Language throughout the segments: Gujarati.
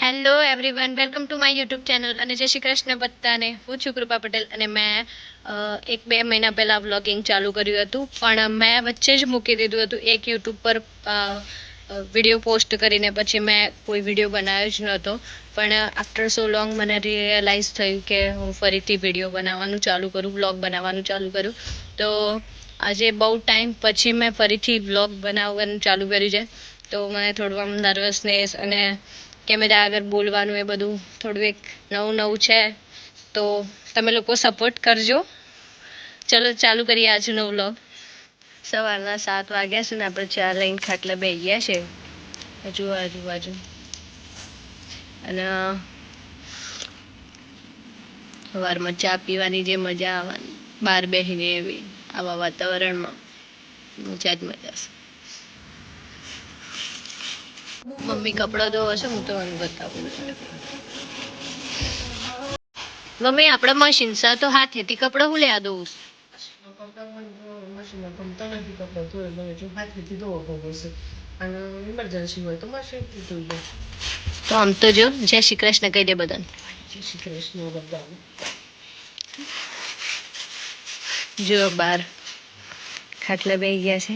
Hello everyone, welcome to my YouTube channel. અને જય શ્રી કૃષ્ણ બધાને. હું છું કૃપા પટેલ અને મેં 1-2 મહિના પહેલાં વ્લોગિંગ ચાલુ કર્યું હતું, પણ મેં વચ્ચે જ મૂકી દીધું હતું એક યુટ્યુબ પર વિડીયો પોસ્ટ કરીને. પછી મેં કોઈ વિડીયો બનાવ્યો જ નહોતો. પણ આફ્ટર સો લોંગ મને રિયલાઇઝ થયું કે હું ફરીથી વિડીયો બનાવવાનું ચાલુ કરું, વ્લોગ બનાવવાનું ચાલુ કરું. તો આજે બહુ ટાઈમ પછી મેં ફરીથી વ્લોગ બનાવવાનું ચાલુ કર્યું છે. તો મને થોડું આમ નર્વસનેસ અને કેમેરા આગળ બોલવાનું એ બધું થોડું એક નવું છે. તો તમે લોકો સપોર્ટ કરજો. ચલો ચાલુ કરીએ આજનો વ્લોગ. સવારના 7 વાગ્યા છે ને આપણે ચા લઈને ખાટલા બેસી ગયા છે આજુબાજુ. અને સવારમાં ચા પીવાની જે મજા આવવાની બહાર બેસીને, એવી આવા વાતાવરણમાં મજા જ મજા છે. મમ્મી કપડાં ધોવે છે, હું તમને બતાવું. મમ્મી આપણે મશીન છે તો હાથેથી કપડાં હું લેવા દઉં. ઇમરજન્સી હોય તો મશીનથી ધોઈ લો. તો આમ તો જો જય શ્રી કૃષ્ણ કહી દે બધાને. જય શ્રી કૃષ્ણ બધાને. જો બહાર ખાટલા બેસી ગયા છે.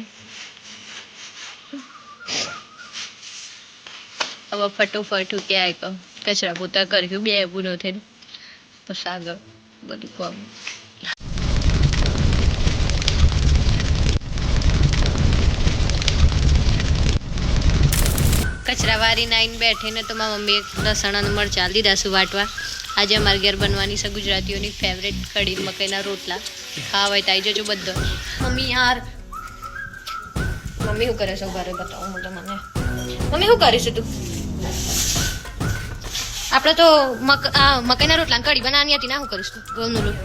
હવે ફટોફટ ક્યાંય કહો કચરા પોતા કર્યું, બે એવું નથી પછી આગળ બધું કામ. કચરાવાળીને આવીને બેઠીને તો મારા મમ્મીએ લસણ અને મરચાં લીધા શું વાટવા. આજે અમારે ઘેર બનવાની છે ગુજરાતીઓની ફેવરેટ કઢી મકાઈના રોટલા. હા હોય તો આવી જજો બધો. મમ્મી યાર, મમ્મી શું કરે છે ઘરે બતાવું હું તમને. મમ્મી શું કરીશ તું? આપણે તો મકાઈના રોટલા કઢી બનાવવાની હતી. ના શું કરીશ તું? ઘઉંનો લોટ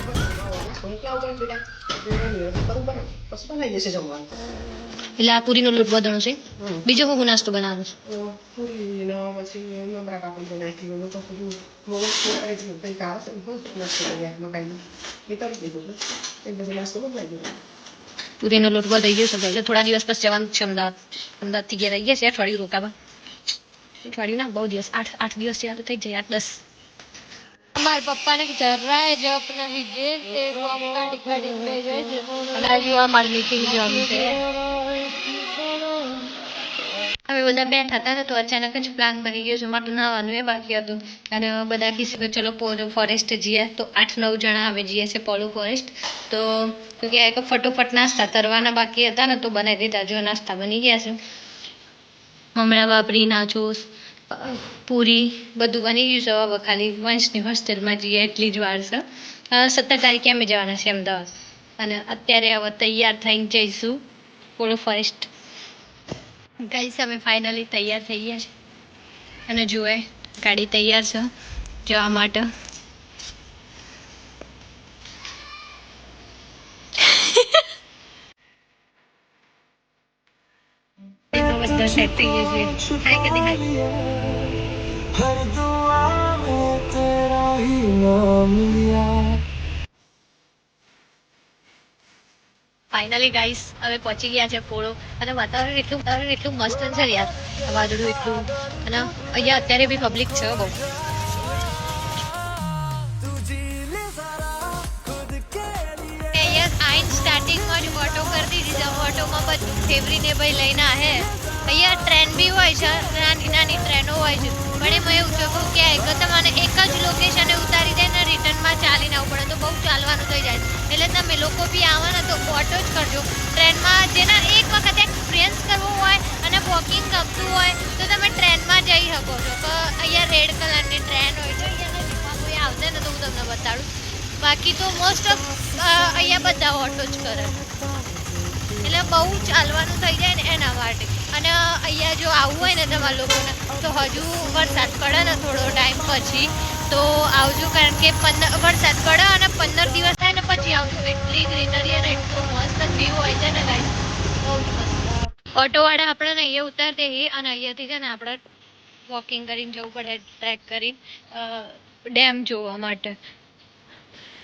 પછી બનાવી જશે જમવાનું. એટલે આ પૂરીનો લોટ વધણો છે. બીજો હું નાસ્તો બનાવવાનો છે. પૂરીનો પછી મમરા કાપડી નાખી હોય તો પૂરી પૂરીનો લોટ વધાઈ ગયો છે એટલે થોડા દિવસ પછી જવાનું છે અમદાવાદ. અમદાવાદથી ઘેર આવી ગયા છે અઠવાડિયું રોકાવા. અઠવાડિયું ના બહુ દિવસ, 8 દિવસ થયા તો થઈ જાય, 8-10. મારા પપ્પાને જરાય જપ નહીં જે તે કાઢી કાઢીને જાય છે. અને આજે અમારી મીટિંગ જવાનું છે. અમે બધા બેઠા હતા ને તો અચાનક જ પ્લાન બની ગયો છે. મારે નહાવાનું એ બાકી હતું અને બધા કીધું કે ચલો પોલો ફોરેસ્ટ જઈએ. તો 8-9 જણા અમે જઈએ છીએ પોલો ફોરેસ્ટ. તો કે ફટોફટ નાસ્તા તરવાના બાકી હતા ને તો બનાવી દીધા. જો નાસ્તા બની ગયા છે. મમરા બાપરી, નાચોસ, પૂરી બધું બની ગયું છે. હવે ખાલી વંશની હોસ્ટેલમાં જઈએ એટલી જ વાર છે. 17 તારીખે અમે જવાના છીએ અમદાવાદ. અને અત્યારે હવે તૈયાર થઈને જઈશું પોલો ફોરેસ્ટ. ગાઈસ અમે ફાઇનલી તૈયાર થઈ ગયા છે અને જુએ ગાડી તૈયાર છે જવા માટે. બધા સેટ થઈ ગયા છે. हर दुआ में तेरा ही नाम लिया. ફાઇનલી ગાઈસ હવે પહોંચી ગયા છે પોળો. અને વાતાવરણ એટલું મસ્ત છે યાર. વાદળું એટલું અને અહીંયા અત્યારે બી પબ્લિક છે બહુ. અહીંયા આઈન સ્ટાર્ટિંગમાં જ ઓટો કરી દીધી છે. ઓટોમાં બધું ફેવરીને ભાઈ લઈને આવે. અહીંયા ટ્રેન બી હોય છે, નાની નાની ટ્રેનો હોય છે. પણ એમાં એવું છે કે તમને એક જ લોકેશને ઉતારી દે ને રિટર્નમાં ચાલીને આવવું પડે તો બહુ ચાલવાનું થઈ જાય. એટલે તમે લોકો બી આવો ને તો ઓટો જ કરજો. ટ્રેનમાં જેના એક વખત એક્સપિરિયન્સ કરવો હોય અને વોકિંગ ગમતું હોય તો તમે ટ્રેનમાં જઈ શકો છો. તો અહીંયા રેડ કલરની ટ્રેન હોય છે. અહીંયા નજીકમાં કોઈ આવશે ને તો હું તમને બતાડું. બાકી તો મોસ્ટ ઓફ અહીંયા બધા ઓટો જ કરે. એટલે બહુ ચાલવાનું થઈ જાય ને એના માટે. અને અહીંયા જો આવવું હોય ને તમારા લોકોને તો હજુ વરસાદ પડે ને થોડો ટાઈમ પછી તો આવજો. કારણ કે વરસાદ પડે અને 15 દિવસ થાય ને પછી આવજો. એટલી ગ્રીનરી અને એટલું મસ્ત વ્યૂ હોય છે ને ગાઈસ, બહુ મસ્ત. ઓટોવાળા આપણને અહીંયા ઉતારી દે અને અહીંયાથી છે ને આપણે વોકિંગ કરીને જવું પડે, ટ્રેક કરીને ડેમ જોવા માટે.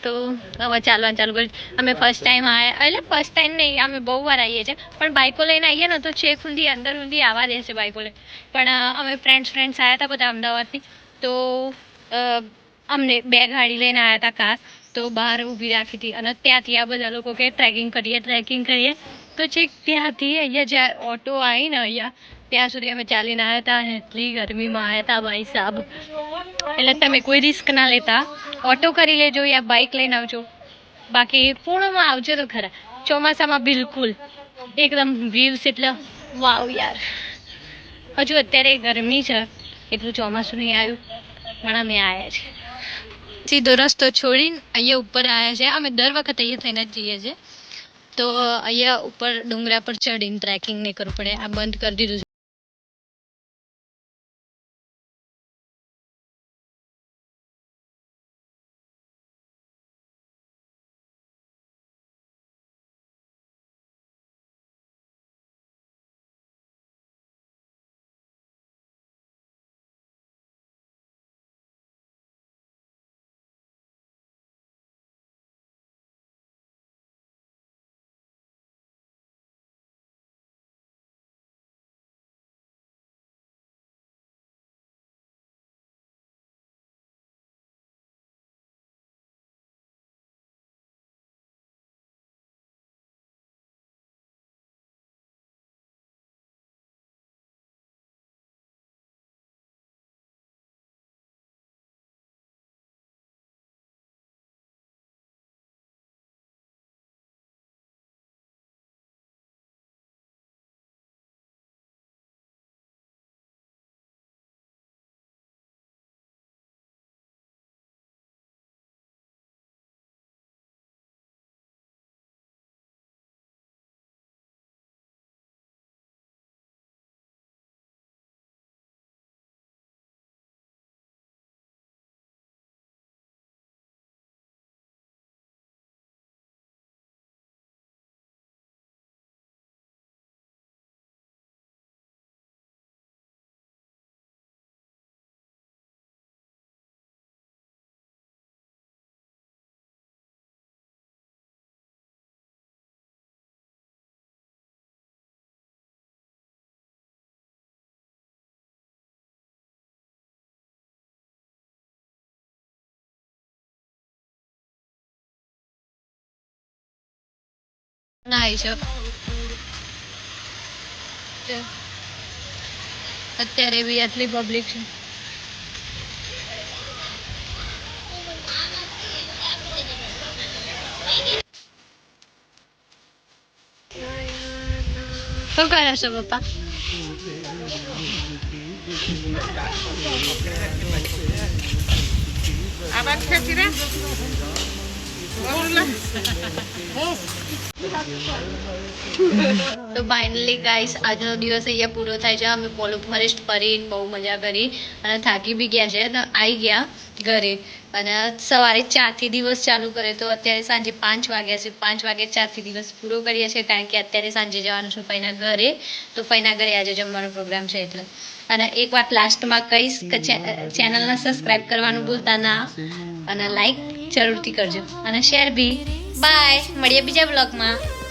તો હવે ચાલવાનું ચાલુ કર્યું. અમે ફર્સ્ટ ટાઈમ આવ્યા, એટલે ફર્સ્ટ ટાઈમ નહીં, અમે બહુ વાર આવીએ છીએ. પણ બાઇકો લઈને આવીએ ને તો છેક સુધી અંદર સુધી આવવા દેશે બાઇકો લઈને. પણ અમે ફ્રેન્ડ્સ આવ્યા હતા બધા અમદાવાદથી. તો અમને 2 ગાડી લઈને આવ્યા હતા કાર, તો બહાર ઊભી રાખી હતી અને ત્યાંથી આ બધા લોકો કે ટ્રેકિંગ કરીએ તો છેક ત્યાંથી અહીંયા જ્યાં ઓટો આવી ને અહીંયા ત્યાં સુધી અમે ચાલીને આવ્યા હતા અને એટલી ગરમીમાં આવ્યા હતા ભાઈ સાહેબ. એટલે તમે કોઈ રિસ્ક ના લેતા, ઓટો કરી લેજો યા બાઇક લઈને આવજો, બાકી પૂર્ણમાં આવજો તો ખરા. ચોમાસામાં બિલકુલ એકદમ વ્યૂઝ એટલે વાવ યાર. હજુ અત્યારે ગરમી છે એટલું ચોમાસું નહીં આવ્યું પણ અમે આવ્યા છે. સીધો રસ્તો છોડીને અહીંયા ઉપર આવ્યા છે. અમે દર વખત અહીંયા થઈને જ જઈએ છીએ, તો અહીંયા ઉપર ડુંગરા પર ચડીને ટ્રેકિંગ નહીં કરવું પડે. આ બંધ કરી દીધું છે. નાય છે અત્યારે બી આટલી પબ્લિક છે. શું કરે છો પપ્પા? તો ફાઇનલી ગાઈસ આજનો દિવસ અહીંયા પૂરો થાય છે. અમે પોલો ફોરેસ્ટ ફરીને બહુ મજા કરી અને થાકી બી ગયા છે, તો આવી ગયા ઘરે. અને સવારે 4થી દિવસ ચાલુ કરે તો અત્યારે સાંજે 5 વાગ્યા છે. 5 વાગે 4થી દિવસ પૂરો કરીએ છીએ, કારણ કે અત્યારે સાંજે જવાનું છે ફઈના ઘરે. તો ફઈના ઘરે આજે જમવાનો પ્રોગ્રામ છે એટલે. અને એક વાત લાસ્ટમાં કહીશ કે ચેનલને સબસ્ક્રાઈબ કરવાનું ભૂલતા ના, અને લાઈક જરૂરથી કરજો અને શેર બી. બાય, મળીએ બીજા બ્લોગમાં.